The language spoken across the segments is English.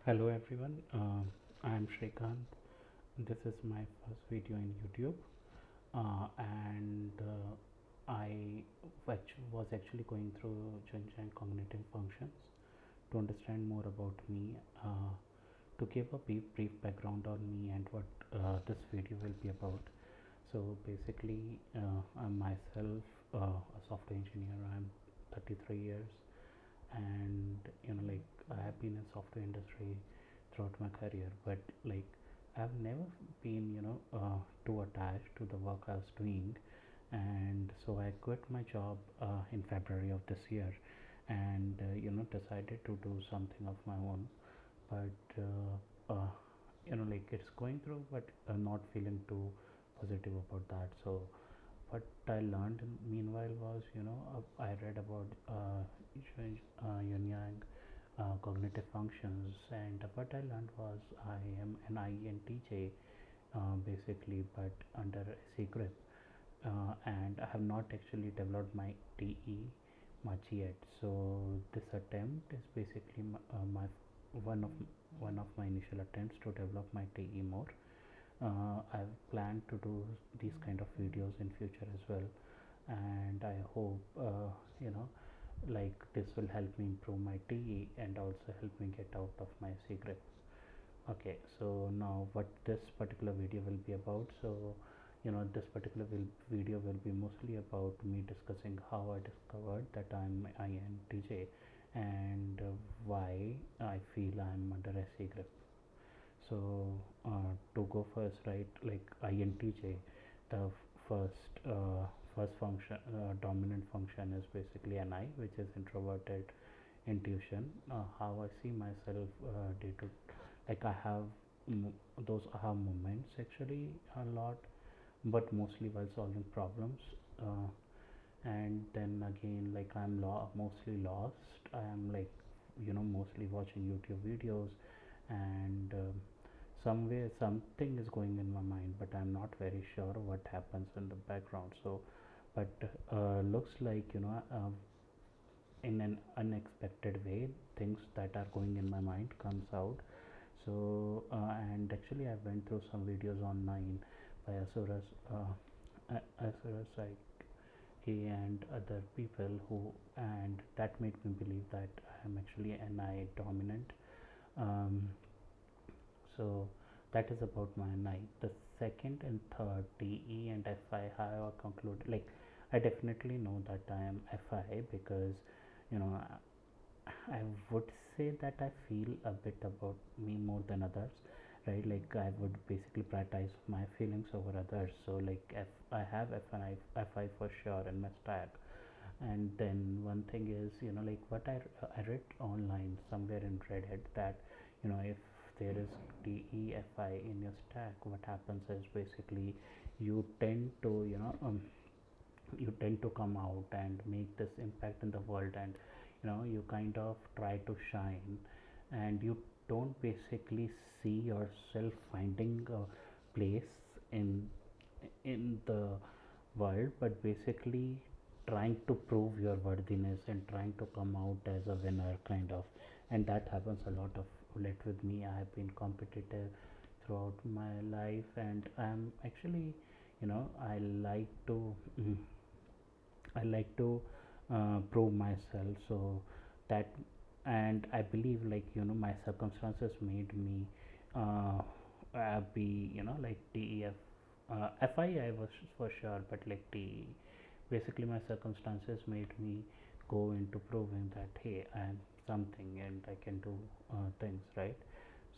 Hello everyone, I am Shrikant. This is my first video in YouTube, and I was actually going through Jungian cognitive functions to understand more about me, to give a brief background on me and what this video will be about. So basically, I'm myself a software engineer. I'm 33 years, and I have been in software industry throughout my career, but I've never been too attached to the work I was doing, and so I quit my job in February of this year, and decided to do something of my own. But it's going through, but not feeling too positive about that. So what I learned meanwhile was, I read about Yang cognitive functions, and what I learned was I am an INTJ basically, but under a secret, and I have not actually developed my TE much yet. So this attempt is basically my one of one of my initial attempts to develop my TE more. I plan to do these kind of videos in future as well, and I hope this will help me improve my TE and also help me get out of my secret. Okay, so now what this particular video will be about. So this particular video will be mostly about me discussing how I discovered that I'm INTJ, and why I feel I'm under SE grip. So to go first, right, like INTJ, the first first function, dominant function is basically NI, which is introverted intuition. How I see myself day to, like I have those aha moments actually a lot, but mostly while solving problems. And then again, like mostly lost. I am mostly watching YouTube videos, and somewhere something is going in my mind, but I'm not very sure what happens in the background. So but looks like in an unexpected way, things that are going in my mind comes out. So and actually I went through some videos online by Asuras like he and other people who, and that made me believe that I am actually an I dominant. um, so that is about my night. The second and third TE and FI, have concluded, like I definitely know that I am FI because you know I would say that I feel a bit about me more than others, right? Like I would basically prioritize my feelings over others. So like if I have FI for sure in my stack. And then one thing is, like what I read online somewhere in Reddit that, if there is DEFI in your stack, what happens is basically you tend to, you tend to come out and make this impact in the world, and you kind of try to shine, and you don't basically see yourself finding a place in in the world, but basically trying to prove your worthiness and trying to come out as a winner kind of. And that happens a lot of late with me. I have been competitive throughout my life, and I'm actually, I like to I like to prove myself. So that, and I believe, like my circumstances made me be, like DEF, FI was for sure, but like the basically my circumstances made me go into proving that hey, I am something and I can do things, right?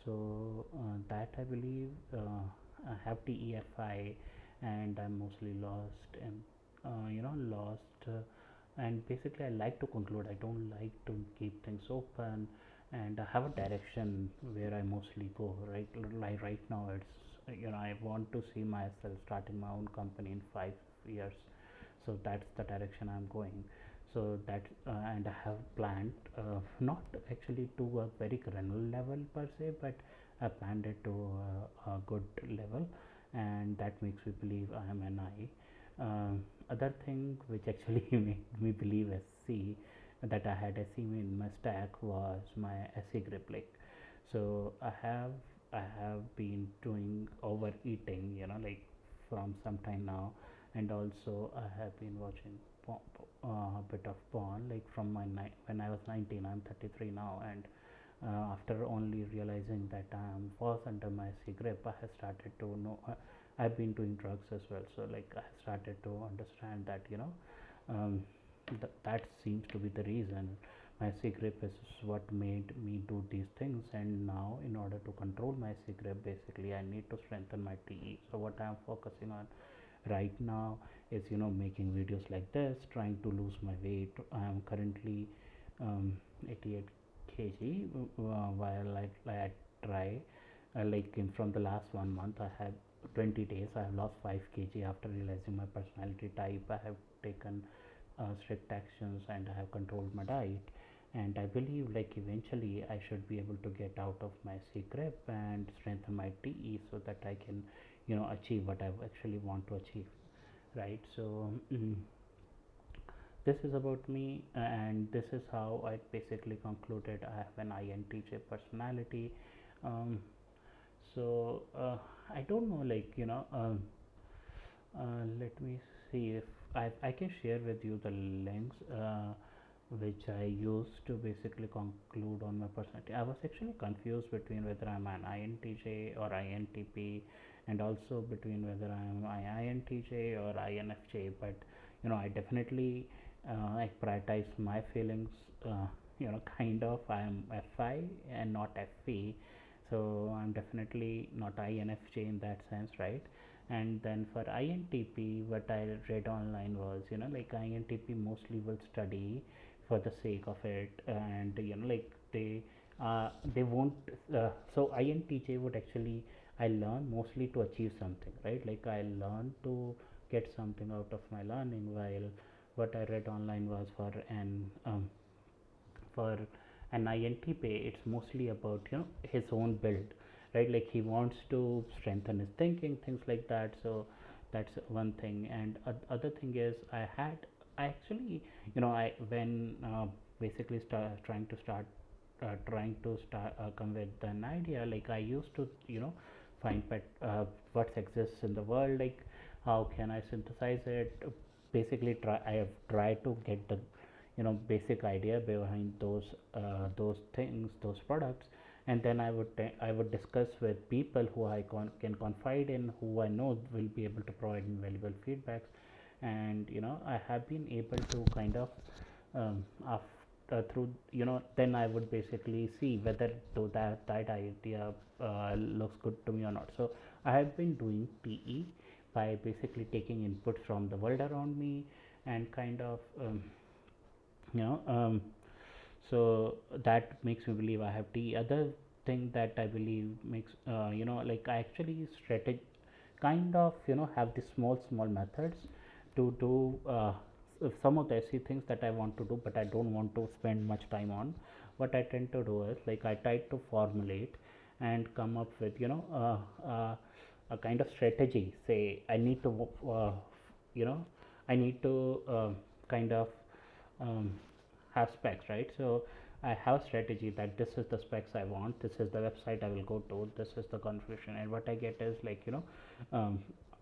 So that I believe, I have TEFI, and I'm mostly lost, and lost, and basically I like to conclude. I don't like to keep things open, and I have a direction where I mostly go, right? Like right now it's, I want to see myself starting my own company in 5 years. So that's the direction I'm going. So that, and I have planned, not actually to a very granular level per se, but I planned it to a good level, and that makes me believe I am an I. Other thing which actually made me believe SC, that I had SC in my stack, was my SC grip. Like So I have been doing overeating, like from some time now, and also I have been watching a bit of porn, like from when I was 19. I'm 33 now, and after only realizing that I was under my C grip, I have started to know. I've been doing drugs as well, so like I have started to understand that um, that seems to be the reason. My C grip is what made me do these things, and now in order to control my C grip, basically I need to strengthen my TE. So what I am focusing on right now is making videos like this, trying to lose my weight. I am currently 88 kg, while I try, like from the last 1 month I have 20 days I have lost 5 kg after realizing my personality type. I have taken strict actions and I have controlled my diet, and I believe like eventually I should be able to get out of my C grip and strengthen my TE so that I can achieve what I actually want to achieve, right? So this is about me, and this is how I basically concluded I have an INTJ personality. um, I don't know, like let me see if I can share with you the links which I used to basically conclude on my personality. I was actually confused between whether I'm an INTJ or INTP, and also between whether I'm an INTJ or INFJ. But I definitely I prioritize my feelings. Kind of. I'm FI and not FP, so I'm definitely not INFJ in that sense, right? And then for INTP, what I read online was, like INTP mostly will study for the sake of it, and like they won't. So INTJ would actually, I learn mostly to achieve something, right? Like I learn to get something out of my learning, while what I read online was for an INTP, it's mostly about his own build, right? Like he wants to strengthen his thinking, things like that. So that's one thing. And other thing is, I actually I when basically trying to start come with an idea, like I used to find what exists in the world, like how can I synthesize it. Basically I have tried to get the basic idea behind those things, those products, and then I would discuss with people who can confide in, who I know will be able to provide me valuable feedbacks. And I have been able to kind of through then I would basically see whether that idea looks good to me or not. So I have been doing PE by basically taking inputs from the world around me, and kind of you know um, so that makes me believe I have T. Other thing that I believe makes like I actually strategy kind of have these small methods to do some of the SE things that I want to do, but I don't want to spend much time on. What I tend to do is, like, I try to formulate and come up with a kind of strategy. Say I need to you know I need to kind of um, have specs, right? So I have strategy that this is the specs I want, this is the website I will go to, this is the configuration, and what I get is like um,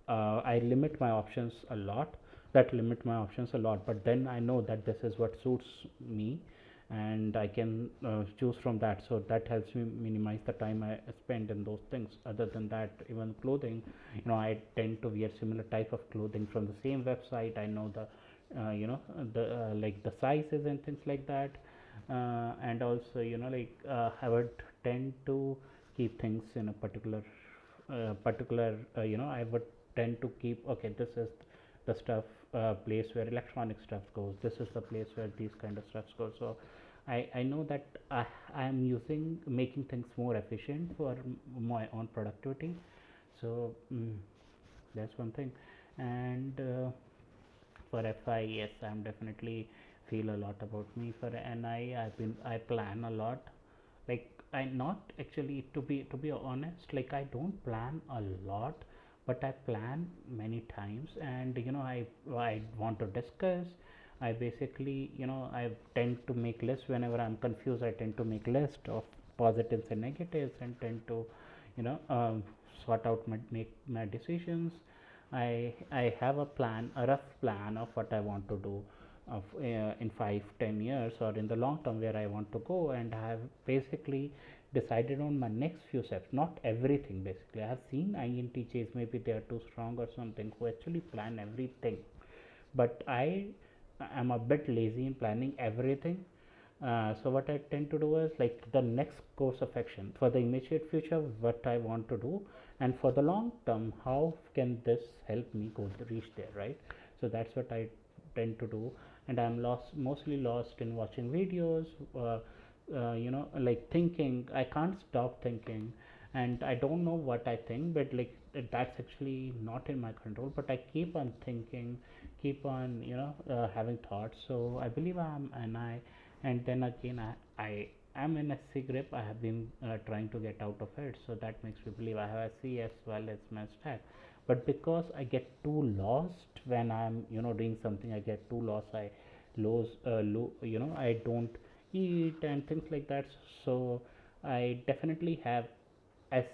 I limit my options a lot. But then I know that this is what suits me, and I can choose from that. So that helps me minimize the time I spend in those things. Other than that, even clothing, I tend to wear similar type of clothing from the same website. I know the like the sizes and things like that. And also I would tend to keep things in a particular I would tend to keep, okay, this is the stuff place where electronic stuff goes, this is the place where these kind of stuff goes. So I know that I am using making things more efficient for my own productivity. So that's one thing. And for FI, yes, I'm definitely feel a lot about me. For NI, I plan a lot. Like I not actually, to be honest, like I don't plan a lot, but I plan many times. And I want to discuss. I basically I tend to make lists whenever I'm confused. I tend to make list of positives and negatives, and tend to, you know, sort out make my decisions. I have a plan, a rough plan of what I want to do of in 5-10 years, or in the long term where I want to go, and I have basically decided on my next few steps. Not everything, basically. I have seen INTJs, maybe they are too strong or something, who actually plan everything, but I am a bit lazy in planning everything. So what I tend to do is, like, the next course of action for the immediate future, what I want to do, and for the long term, how can this help me go to reach there, right? So that's what I tend to do, and I'm mostly lost in watching videos, like thinking. I can't stop thinking, and I don't know what I think, but like that's actually not in my control. But I keep on thinking, keep on, having thoughts. So I believe I'm an I, and then again I am in a C grip. I have been trying to get out of it, so that makes me believe I have a C as well as my stack. But because I get too lost when I'm, doing something, I get too lost. I lose, I don't eat and things like that. So I definitely have S